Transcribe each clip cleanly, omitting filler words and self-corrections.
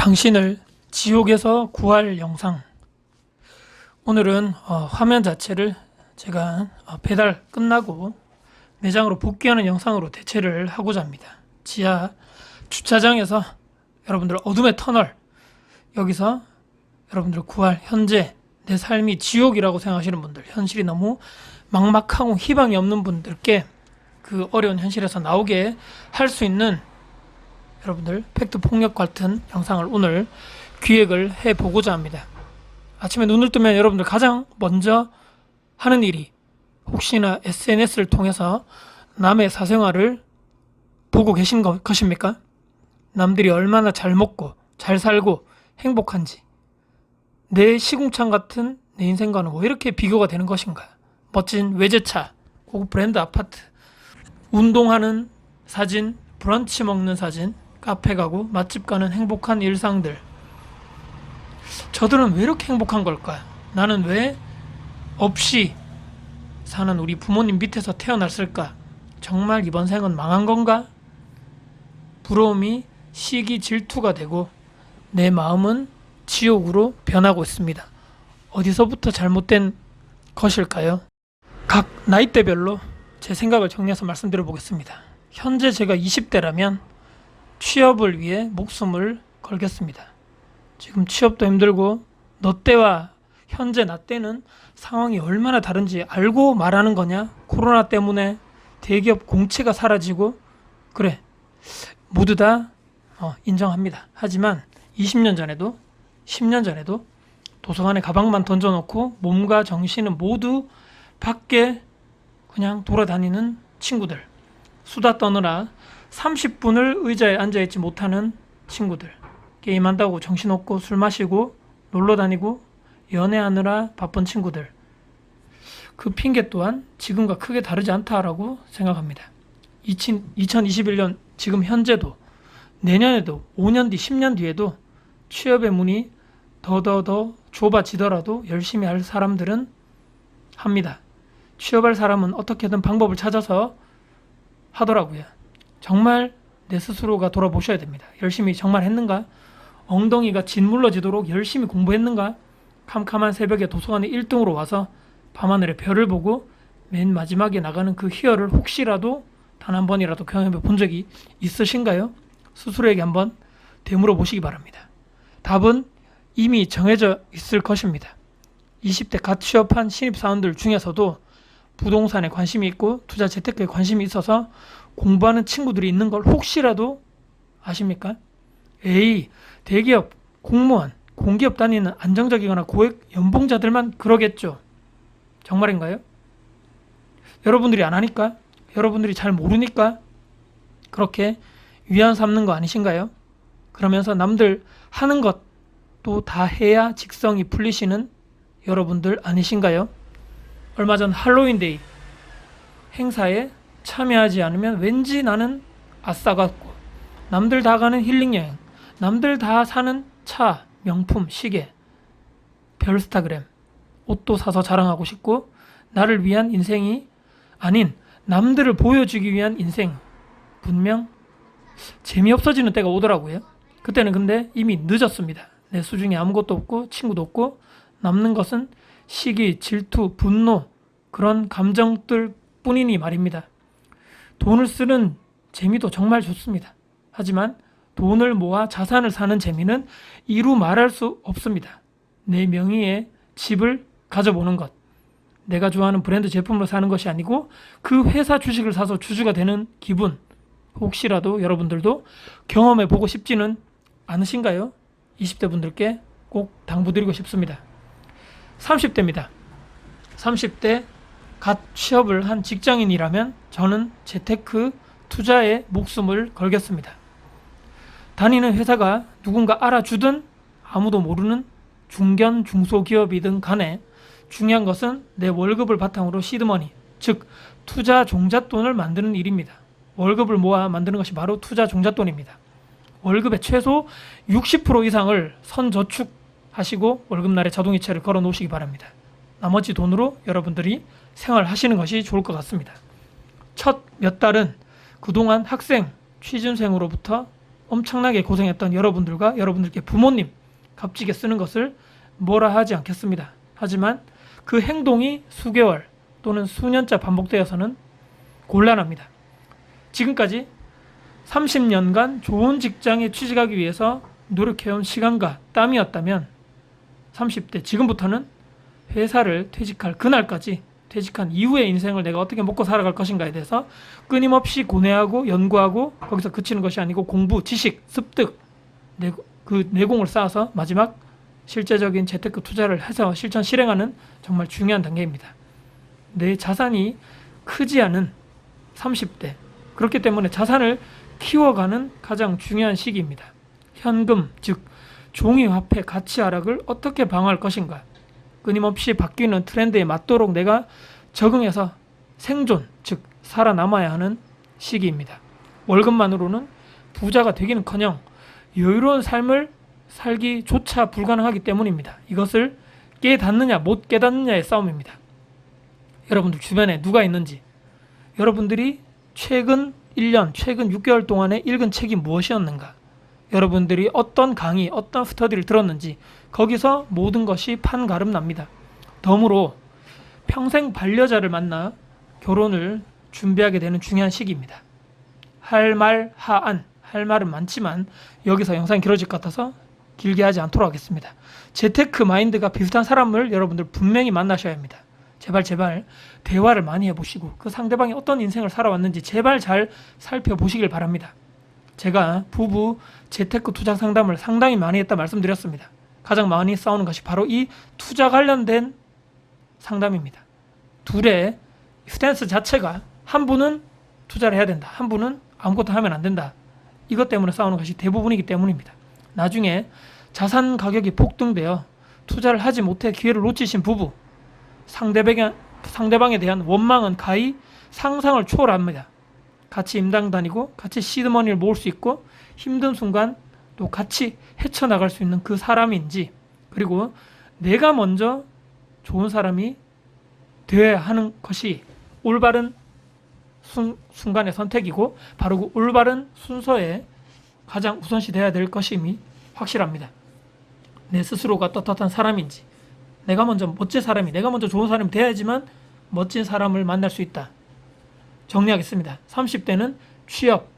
당신을 지옥에서 구할 영상. 오늘은 화면 자체를 제가 배달 끝나고 매장으로 복귀하는 영상으로 대체를 하고자 합니다. 지하 주차장에서 여러분들 어둠의 터널, 여기서 여러분들 구할, 현재 내 삶이 지옥이라고 생각하시는 분들, 현실이 너무 막막하고 희망이 없는 분들께 그 어려운 현실에서 나오게 할 수 있는 여러분들 팩트 폭력 같은 영상을 오늘 기획을 해 보고자 합니다. 아침에 눈을 뜨면 여러분들 가장 먼저 하는 일이 혹시나 SNS를 통해서 남의 사생활을 보고 계신 것입니까? 남들이 얼마나 잘 먹고 잘 살고 행복한지, 내 시궁창 같은 내 인생과는 왜 이렇게 비교가 되는 것인가? 멋진 외제차, 고급 브랜드 아파트, 운동하는 사진, 브런치 먹는 사진, 카페 가고 맛집 가는 행복한 일상들. 저들은 왜 이렇게 행복한 걸까? 나는 왜 없이 사는 우리 부모님 밑에서 태어났을까? 정말 이번 생은 망한 건가? 부러움이 시기 질투가 되고 내 마음은 지옥으로 변하고 있습니다. 어디서부터 잘못된 것일까요? 각 나이대별로 제 생각을 정리해서 말씀드려 보겠습니다. 현재 제가 20대라면 취업을 위해 목숨을 걸겠습니다. 지금 취업도 힘들고 너 때와 현재 나 때는 상황이 얼마나 다른지 알고 말하는 거냐? 코로나 때문에 대기업 공채가 사라지고, 그래, 모두 다 인정합니다. 하지만 20년 전에도 10년 전에도 도서관에 가방만 던져놓고 몸과 정신은 모두 밖에 그냥 돌아다니는 친구들, 수다 떠느라 30분을 의자에 앉아있지 못하는 친구들, 게임한다고 정신없고 술 마시고 놀러다니고 연애하느라 바쁜 친구들, 그 핑계 또한 지금과 크게 다르지 않다라고 생각합니다. 2021년 지금 현재도 내년에도 5년 뒤 10년 뒤에도 취업의 문이 더 좁아지더라도 열심히 할 사람들은 합니다. 취업할 사람은 어떻게든 방법을 찾아서 하더라고요. 정말 내 스스로가 돌아보셔야 됩니다. 열심히 정말 했는가? 엉덩이가 짓물러지도록 열심히 공부했는가? 캄캄한 새벽에 도서관에 1등으로 와서 밤하늘의 별을 보고 맨 마지막에 나가는 그 희열을 혹시라도 단 한 번이라도 경험해 본 적이 있으신가요? 스스로에게 한번 되물어 보시기 바랍니다. 답은 이미 정해져 있을 것입니다. 20대 갓 취업한 신입사원들 중에서도 부동산에 관심이 있고 투자 재테크에 관심이 있어서 공부하는 친구들이 있는 걸 혹시라도 아십니까? 에이, 대기업, 공무원, 공기업 다니는 안정적이거나 고액 연봉자들만 그러겠죠. 정말인가요? 여러분들이 안 하니까? 여러분들이 잘 모르니까 그렇게 위안 삼는 거 아니신가요? 그러면서 남들 하는 것도 다 해야 직성이 풀리시는 여러분들 아니신가요? 얼마 전 할로윈데이 행사에 참여하지 않으면 왠지 나는 아싸 같고, 남들 다 가는 힐링여행, 남들 다 사는 차, 명품, 시계, 별스타그램, 옷도 사서 자랑하고 싶고, 나를 위한 인생이 아닌 남들을 보여주기 위한 인생, 분명 재미없어지는 때가 오더라고요. 그때는 근데 이미 늦었습니다. 내 수중에 아무것도 없고 친구도 없고 남는 것은 시기, 질투, 분노, 그런 감정들 뿐이니 말입니다. 돈을 쓰는 재미도 정말 좋습니다. 하지만 돈을 모아 자산을 사는 재미는 이루 말할 수 없습니다. 내 명의의 집을 가져보는 것, 내가 좋아하는 브랜드 제품을 사는 것이 아니고 그 회사 주식을 사서 주주가 되는 기분, 혹시라도 여러분들도 경험해 보고 싶지는 않으신가요? 20대 분들께 꼭 당부드리고 싶습니다. 30대입니다. 30대 갓 취업을 한 직장인이라면 저는 재테크 투자에 목숨을 걸겠습니다. 다니는 회사가 누군가 알아주든 아무도 모르는 중견 중소기업이든 간에 중요한 것은 내 월급을 바탕으로 시드머니, 즉 투자 종잣돈을 만드는 일입니다. 월급을 모아 만드는 것이 바로 투자 종잣돈입니다. 월급의 최소 60% 이상을 선저축하시고 월급날에 자동이체를 걸어 놓으시기 바랍니다. 나머지 돈으로 여러분들이 생활하시는 것이 좋을 것 같습니다. 첫 몇 달은 그동안 학생, 취준생으로부터 엄청나게 고생했던 여러분들과 여러분들께 부모님 값지게 쓰는 것을 뭐라 하지 않겠습니다. 하지만 그 행동이 수개월 또는 수년째 반복되어서는 곤란합니다. 지금까지 30년간 좋은 직장에 취직하기 위해서 노력해온 시간과 땀이었다면 30대 지금부터는 회사를 퇴직할 그날까지 퇴직한 이후의 인생을 내가 어떻게 먹고 살아갈 것인가에 대해서 끊임없이 고뇌하고 연구하고 거기서 그치는 것이 아니고 공부, 지식, 습득, 그 내공을 쌓아서 마지막 실제적인 재테크 투자를 해서 실천 실행하는 정말 중요한 단계입니다. 내 자산이 크지 않은 30대, 그렇기 때문에 자산을 키워가는 가장 중요한 시기입니다. 현금, 즉 종이화폐 가치 하락을 어떻게 방어할 것인가, 끊임없이 바뀌는 트렌드에 맞도록 내가 적응해서 생존, 즉 살아남아야 하는 시기입니다. 월급만으로는 부자가 되기는커녕 여유로운 삶을 살기조차 불가능하기 때문입니다. 이것을 깨닫느냐 못 깨닫느냐의 싸움입니다. 여러분들 주변에 누가 있는지, 여러분들이 최근 1년, 최근 6개월 동안에 읽은 책이 무엇이었는가, 여러분들이 어떤 강의, 어떤 스터디를 들었는지 거기서 모든 것이 판가름 납니다. 덤으로 평생 반려자를 만나 결혼을 준비하게 되는 중요한 시기입니다. 할 말 하안, 할 말은 많지만 여기서 영상이 길어질 것 같아서 길게 하지 않도록 하겠습니다. 재테크 마인드가 비슷한 사람을 여러분들 분명히 만나셔야 합니다. 제발 대화를 많이 해보시고 그 상대방이 어떤 인생을 살아왔는지 제발 잘 살펴보시길 바랍니다. 제가 부부 재테크 투자 상담을 상당히 많이 했다 말씀드렸습니다. 가장 많이 싸우는 것이 바로 이 투자 관련된 상담입니다. 둘의 스탠스 자체가 한 분은 투자를 해야 된다, 한 분은 아무것도 하면 안 된다. 이것 때문에 싸우는 것이 대부분이기 때문입니다. 나중에 자산 가격이 폭등되어 투자를 하지 못해 기회를 놓치신 부부, 상대방에 대한 원망은 가히 상상을 초월합니다. 같이 임당 다니고 같이 시드머니를 모을 수 있고 힘든 순간 또 같이 헤쳐나갈 수 있는 그 사람인지, 그리고 내가 먼저 좋은 사람이 되어야 하는 것이 올바른 순간의 선택이고 바로 그 올바른 순서에 가장 우선시 되어야 될 것임이 확실합니다. 내 스스로가 떳떳한 사람인지, 내가 먼저 멋진 사람이, 내가 먼저 좋은 사람이 되어야지만 멋진 사람을 만날 수 있다. 정리하겠습니다. 30대는 취업,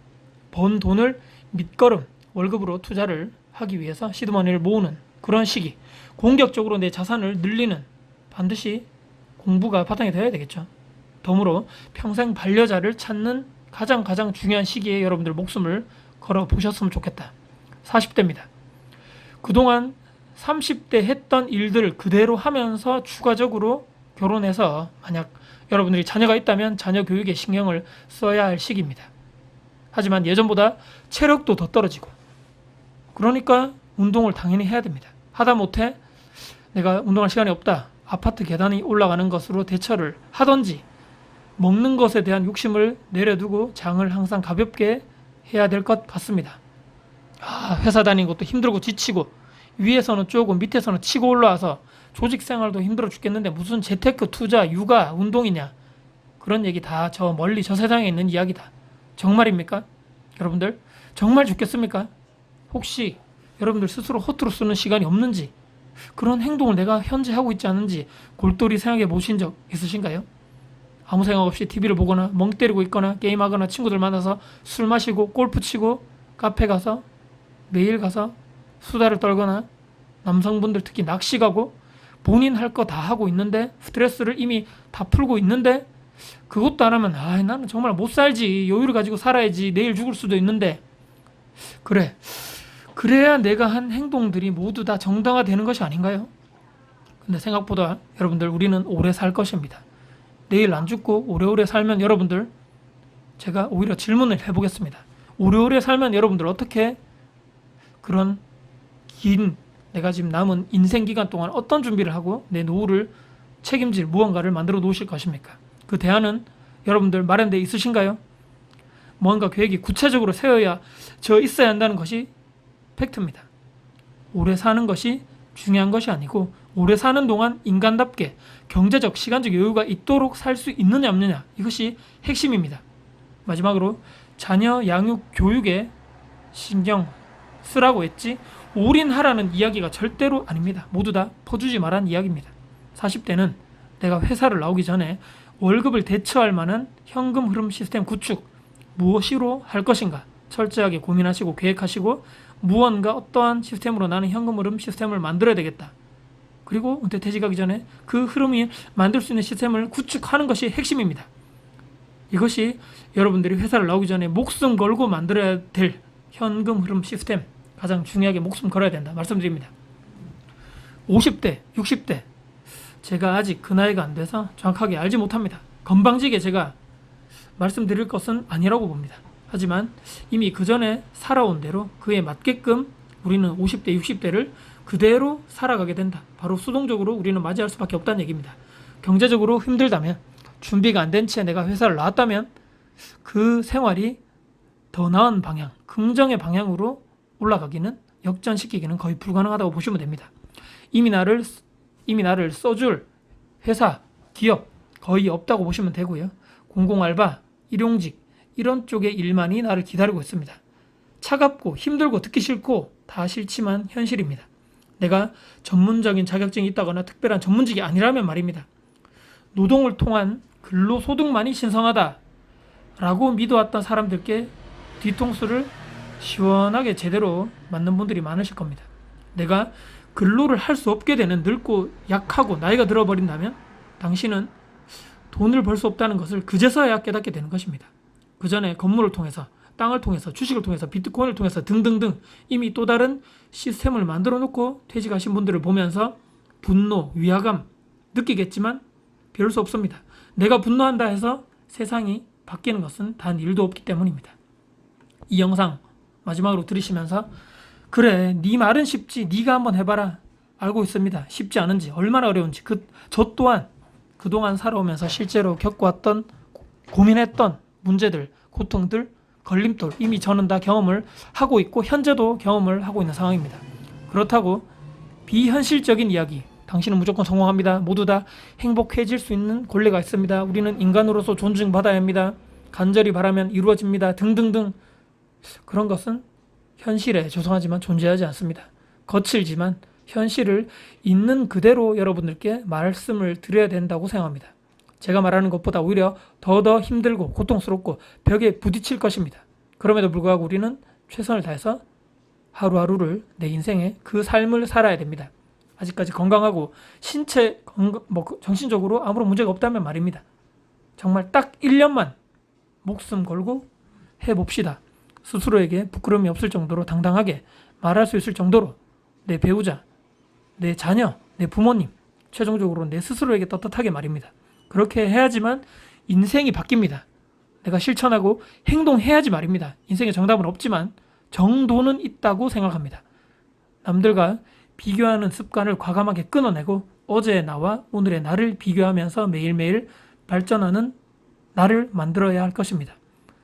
번 돈을 밑거름, 월급으로 투자를 하기 위해서 시드머니를 모으는 그런 시기, 공격적으로 내 자산을 늘리는, 반드시 공부가 바탕이 되어야 되겠죠. 덤으로 평생 반려자를 찾는 가장 중요한 시기에 여러분들 목숨을 걸어 보셨으면 좋겠다. 40대입니다. 그동안 30대 했던 일들을 그대로 하면서 추가적으로 결혼해서 만약 여러분들이 자녀가 있다면 자녀 교육에 신경을 써야 할 시기입니다. 하지만 예전보다 체력도 더 떨어지고, 그러니까 운동을 당연히 해야 됩니다. 하다못해 내가 운동할 시간이 없다, 아파트 계단이 올라가는 것으로 대처를 하던지, 먹는 것에 대한 욕심을 내려두고 장을 항상 가볍게 해야 될 것 같습니다. 회사 다니는 것도 힘들고 지치고 위에서는 쪼고 밑에서는 치고 올라와서 조직 생활도 힘들어 죽겠는데 무슨 재테크, 투자, 육아, 운동이냐, 그런 얘기 다 저 멀리 저 세상에 있는 이야기다. 정말입니까? 여러분들 정말 죽겠습니까? 혹시 여러분들 스스로 허투루 쓰는 시간이 없는지, 그런 행동을 내가 현재 하고 있지 않은지 골똘히 생각해 보신 적 있으신가요? 아무 생각 없이 TV를 보거나 멍 때리고 있거나 게임하거나 친구들 만나서 술 마시고 골프 치고 카페 가서 매일 가서 수다를 떨거나 남성분들 특히 낚시 가고 본인 할 거 다 하고 있는데 스트레스를 이미 다 풀고 있는데 그것도 안 하면 나는 정말 못 살지, 여유를 가지고 살아야지, 내일 죽을 수도 있는데, 그래야 내가 한 행동들이 모두 다 정당화되는 것이 아닌가요? 근데 생각보다 여러분들 우리는 오래 살 것입니다. 내일 안 죽고 오래오래 살면 여러분들, 제가 오히려 질문을 해보겠습니다. 오래오래 살면 여러분들 어떻게 그런 긴 내가 지금 남은 인생 기간 동안 어떤 준비를 하고 내 노후를 책임질 무언가를 만들어 놓으실 것입니까? 그 대안은 여러분들 마련되어 있으신가요? 뭔가 계획이 구체적으로 세워야 있어야 한다는 것이 팩트입니다. 오래 사는 것이 중요한 것이 아니고 오래 사는 동안 인간답게 경제적, 시간적 여유가 있도록 살 수 있느냐 없느냐, 이것이 핵심입니다. 마지막으로 자녀 양육 교육에 신경 쓰라고 했지 올인하라는 이야기가 절대로 아닙니다. 모두 다 퍼주지 말란 이야기입니다. 40대는 내가 회사를 나오기 전에 월급을 대처할 만한 현금 흐름 시스템 구축 무엇으로 할 것인가 철저하게 고민하시고 계획하시고 무언가 어떠한 시스템으로 나는 현금 흐름 시스템을 만들어야 되겠다. 그리고 은퇴 퇴직하기 전에 그 흐름이 만들 수 있는 시스템을 구축하는 것이 핵심입니다. 이것이 여러분들이 회사를 나오기 전에 목숨 걸고 만들어야 될 현금 흐름 시스템 가장 중요하게 목숨 걸어야 된다 말씀드립니다. 50대, 60대 제가 아직 그 나이가 안 돼서 정확하게 알지 못합니다. 건방지게 제가 말씀드릴 것은 아니라고 봅니다. 하지만 이미 그 전에 살아온 대로 그에 맞게끔 우리는 50대, 60대를 그대로 살아가게 된다. 바로 수동적으로 우리는 맞이할 수밖에 없다는 얘기입니다. 경제적으로 힘들다면 준비가 안 된 채 내가 회사를 나왔다면 그 생활이 더 나은 방향, 긍정의 방향으로 올라가기는 역전시키기는 거의 불가능하다고 보시면 됩니다. 이미 나를 써줄 회사, 기업 거의 없다고 보시면 되고요. 공공알바, 일용직 이런 쪽의 일만이 나를 기다리고 있습니다. 차갑고 힘들고 듣기 싫고 다 싫지만 현실입니다. 내가 전문적인 자격증이 있다거나 특별한 전문직이 아니라면 말입니다. 노동을 통한 근로소득만이 신성하다 라고 믿어왔던 사람들께 뒤통수를 시원하게 제대로 맞는 분들이 많으실 겁니다. 내가 근로를 할 수 없게 되는 늙고 약하고 나이가 들어버린다면 당신은 돈을 벌 수 없다는 것을 그제서야 깨닫게 되는 것입니다. 그 전에 건물을 통해서 땅을 통해서 주식을 통해서 비트코인을 통해서 등등등 이미 또 다른 시스템을 만들어 놓고 퇴직하신 분들을 보면서 분노, 위화감 느끼겠지만 별 수 없습니다. 내가 분노한다 해서 세상이 바뀌는 것은 단 1도 없기 때문입니다. 이 영상 마지막으로 들으시면서 그래 네 말은 쉽지 네가 한번 해봐라 알고 있습니다. 쉽지 않은지 얼마나 어려운지 저 또한 그동안 살아오면서 실제로 겪어왔던 고민했던 문제들 고통들 걸림돌 이미 저는 다 경험을 하고 있고 현재도 경험을 하고 있는 상황입니다. 그렇다고 비현실적인 이야기 당신은 무조건 성공합니다. 모두 다 행복해질 수 있는 권리가 있습니다. 우리는 인간으로서 존중받아야 합니다. 간절히 바라면 이루어집니다. 등등등 그런 것은 현실에 죄송하지만 존재하지 않습니다. 거칠지만 현실을 있는 그대로 여러분들께 말씀을 드려야 된다고 생각합니다. 제가 말하는 것보다 오히려 더 힘들고 고통스럽고 벽에 부딪힐 것입니다. 그럼에도 불구하고 우리는 최선을 다해서 하루하루를 내 인생에 그 삶을 살아야 됩니다. 아직까지 건강하고 정신적으로 아무런 문제가 없다면 말입니다. 정말 딱 1년만 목숨 걸고 해봅시다. 스스로에게 부끄러움이 없을 정도로 당당하게 말할 수 있을 정도로 내 배우자, 내 자녀, 내 부모님, 최종적으로 내 스스로에게 떳떳하게 말입니다. 그렇게 해야지만 인생이 바뀝니다. 내가 실천하고 행동해야지 말입니다. 인생의 정답은 없지만 정도는 있다고 생각합니다. 남들과 비교하는 습관을 과감하게 끊어내고 어제의 나와 오늘의 나를 비교하면서 매일매일 발전하는 나를 만들어야 할 것입니다.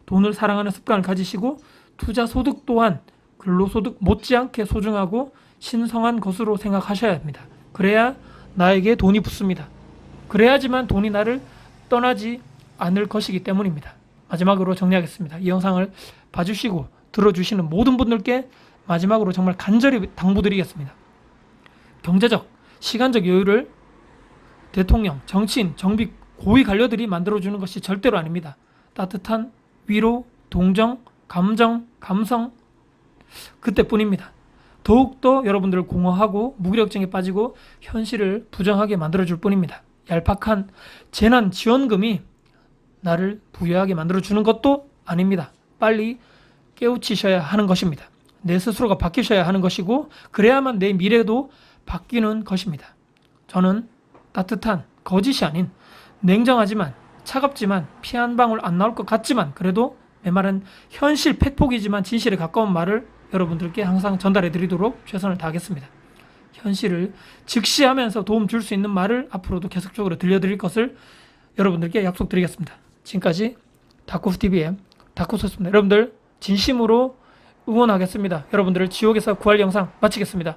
돈을 사랑하는 습관을 가지시고 투자 소득 또한 근로소득 못지않게 소중하고 신성한 것으로 생각하셔야 합니다. 그래야 나에게 돈이 붙습니다. 그래야지만 돈이 나를 떠나지 않을 것이기 때문입니다. 마지막으로 정리하겠습니다. 이 영상을 봐주시고 들어주시는 모든 분들께 마지막으로 정말 간절히 당부드리겠습니다. 경제적, 시간적 여유를 대통령, 정치인, 정비, 고위 관료들이 만들어주는 것이 절대로 아닙니다. 따뜻한 위로, 동정, 감정, 감성 그때뿐입니다. 더욱더 여러분들을 공허하고 무기력증에 빠지고 현실을 부정하게 만들어줄 뿐입니다. 얄팍한 재난지원금이 나를 부유하게 만들어주는 것도 아닙니다. 빨리 깨우치셔야 하는 것입니다. 내 스스로가 바뀌셔야 하는 것이고 그래야만 내 미래도 바뀌는 것입니다. 저는 따뜻한 거짓이 아닌 냉정하지만 차갑지만 피 한 방울 안 나올 것 같지만 그래도 내 말은 현실 팩폭이지만 진실에 가까운 말을 여러분들께 항상 전달해 드리도록 최선을 다하겠습니다. 현실을 직시하면서 도움 줄 수 있는 말을 앞으로도 계속적으로 들려드릴 것을 여러분들께 약속드리겠습니다. 지금까지 다쿠스TV의 다쿠소였습니다. 여러분들 진심으로 응원하겠습니다. 여러분들을 지옥에서 구할 영상 마치겠습니다.